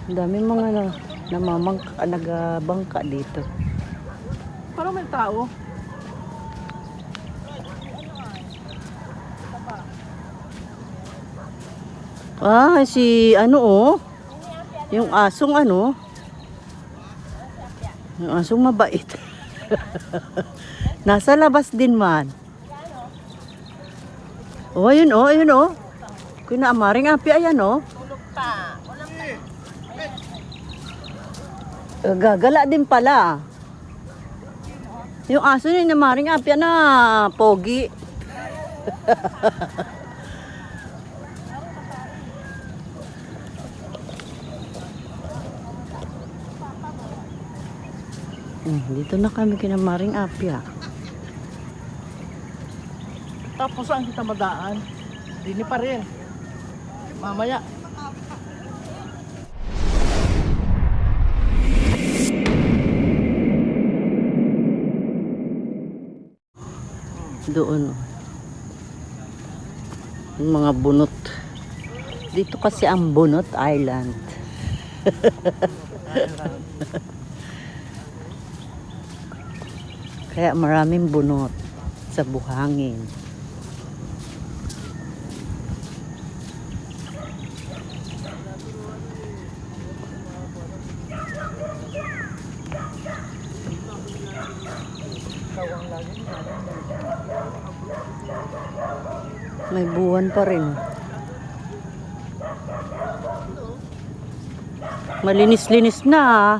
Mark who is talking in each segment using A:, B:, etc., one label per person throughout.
A: Ang dami mga nagabangka dito.
B: Parang may tao.
A: Ah, si ano oh. Yung asong ano. Yung asong mabait. Nasa labas din man. Oh, ayun oh, ayun oh. Kuna amaring api ayan oh. Gagala din pala. Yung aso niya na maring api na pogi. Dito na kami kina maring api ah.
B: Tapos saan kita madaan? Dini pa rin. Mamaya.
A: Doon. Yung mga bunot. Dito kasi ang Bunot Island. Kaya maraming bunot sa buhangin. May buwan pa rin. Malinis-linis na ah.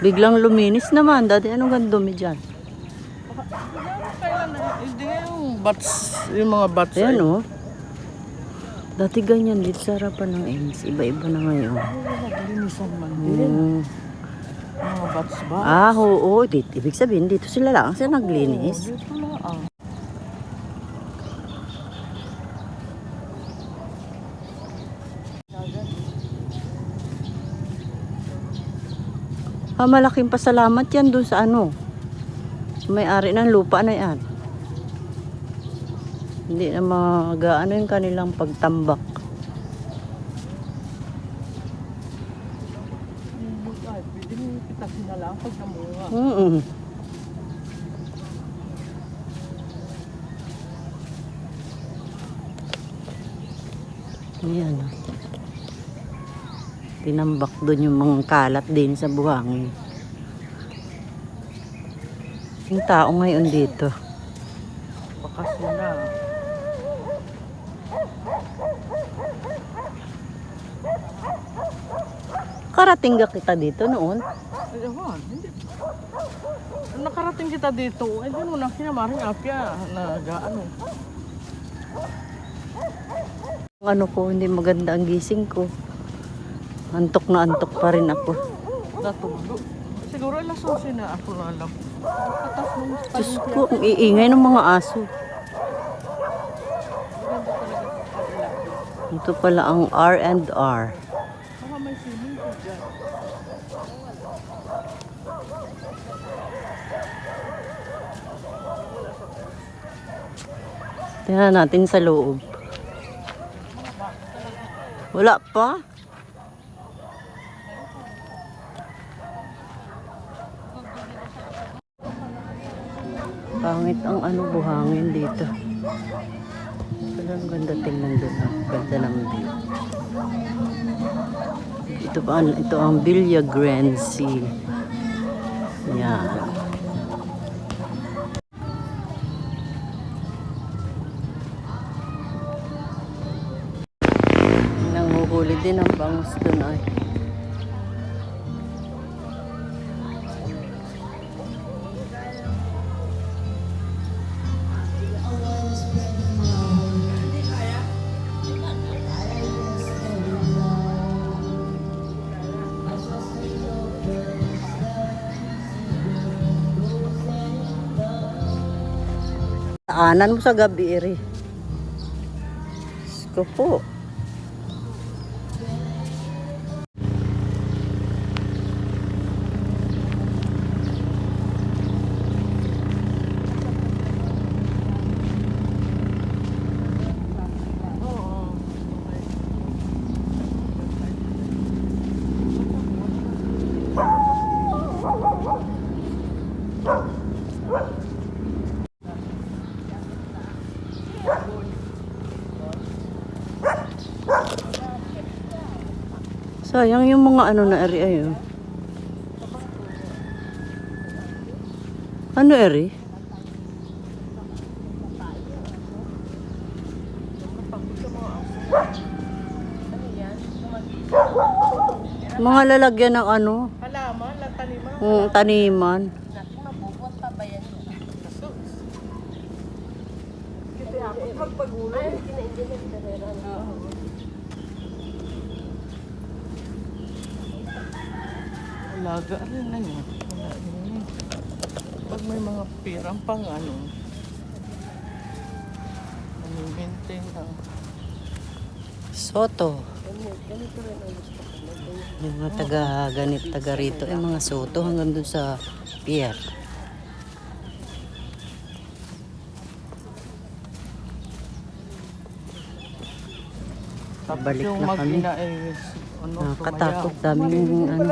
A: Biglang luminis naman. Dati anong gandumi dyan?
B: Hindi yung bats, yung mga bats.
A: Ayan oh. Dati ganyan dito sa harapan ng Ames. Iba-iba na ngayon.
B: Naglinisan man din. Mga bats ba?
A: Ah, oo. Ibig sabihin, dito sila lang sila naglinis.
B: Dito lang.
A: Malaking pasalamat yan doon sa ano. May-ari ng lupa na yan. Hindi na mag-ano yung kanilang pagtambak.
B: Pwede mo pitasin na lang pag namunga.
A: Ayan. Tinambak doon yung mga kalat din sa buhangin. Yung tao ngayon dito.
B: Bakasyon na.
A: Karating ka kita dito noon.
B: Ay, ewan, hindi. Nakarating kita dito. Ay, gano'n na kinamaring apya na gaano.
A: Ano ko, hindi maganda ang gising ko. Antok na antok pa rin ako.
B: Natulog. Siguro alas 11 na ako na alam. Katas mo yung
A: Diyos ko, ang iingay ng mga aso. Ito pala ang R&R.
B: Baka may swimming pool dyan.
A: Tingnan natin sa loob. Wala pa. Pangit ang ano buhangin dito. Ang ganda tingnan doon. Ganda ng view. Ito ang Villagrán Sea. Yan. Nanguhuli din ang bangus doon ay. Aanan mo sa gabi, eri. Sko po. Sayang yung mga ano na eri ayo. Ano eri? Mga lalagyan ng ano,
B: Halaman, taniman.
A: taniman.
C: Mabubot pa ba yan?
B: Kasi ako magpagulo.
C: Ay, kinaindihan ng karera.
B: Alaga rin na yun. Wala rin. Pag may mga pirang pang ano, maintain na.
A: Soto.
C: Ganito rin ang gusto ko.
A: Yung mga taga rito, yung mga soto hanggang dun sa pier.
B: Tapos
A: Balik
B: yung
A: na kami.
B: mag-ina is, ano,
A: Nakakatakot, daming ano,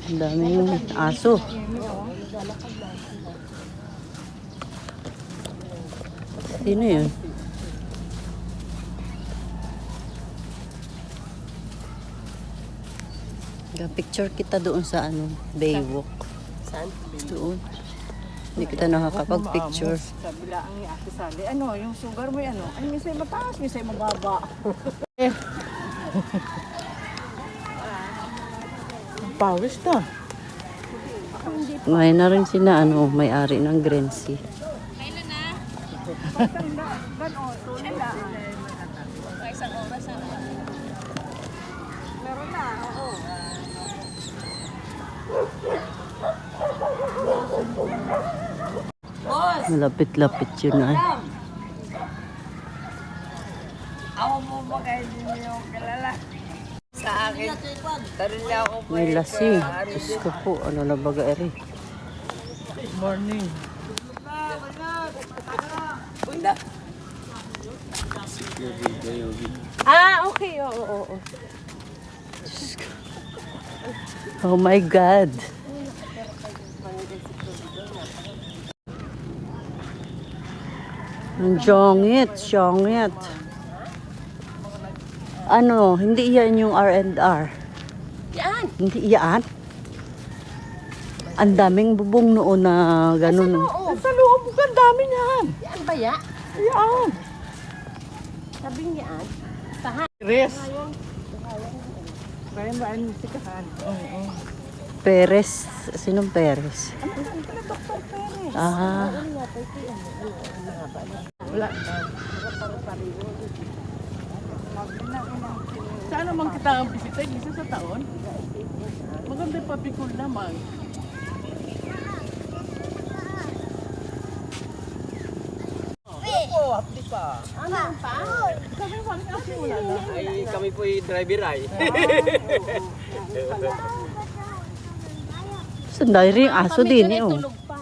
A: ang daming aso. Sino yun? Picture kita doon sa ano, Baywalk.
C: Saan?
A: Doon. Hindi kita nakakapag-picture.
D: Sabi lang ang Ate Sally, ano, yung sugar mo ano, ay minsan mataas, minsan mababa.
B: Pawis na.
A: Ngayon na rin sina, ano, may-ari ng Grenzy.
D: Meron na, oo.
A: Malapit-lapit yun ay.
D: Ako mo ba kayo din yung kilala? Sa akin, tarila ako po.
A: May lasing. Diyos ko po, ano na baga eri.
B: Morning.
D: Ah, okay, oo.
A: Oh my God. Ang syongit. Ano, hindi yan yung R&R.
C: Yan!
A: Hindi yan. Ang daming bubong noon na ganun.
B: Sa loob, ang dami niyan.
C: Yan ba ya?
B: Yan.
C: Sabing yan.
B: Res.
D: Kaya ba ang sikahan?
A: Perez. Sinong Perez? Ah,
B: Wala na. Saan naman kita ang bisita? Isa sa taon? Maganda pa pikul naman.
C: Ano pa?
B: Sabi mo, kasi wala na.
E: Ay, kami po yung driver ay.
A: sandali rin aso din eh. Oh.
C: Tulog pa.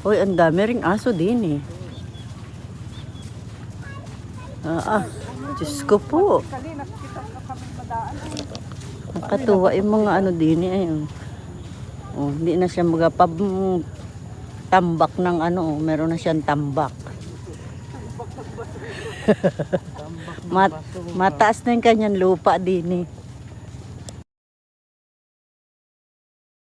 A: Hoy, ang dami ring aso din eh. Diyos ko po. Nakatuwa yung mga ano din eh. Ayun. Oh, hindi na siya tambak ng ano. Meron na siyang tambak. Mataas na yung kanyang lupa din eh.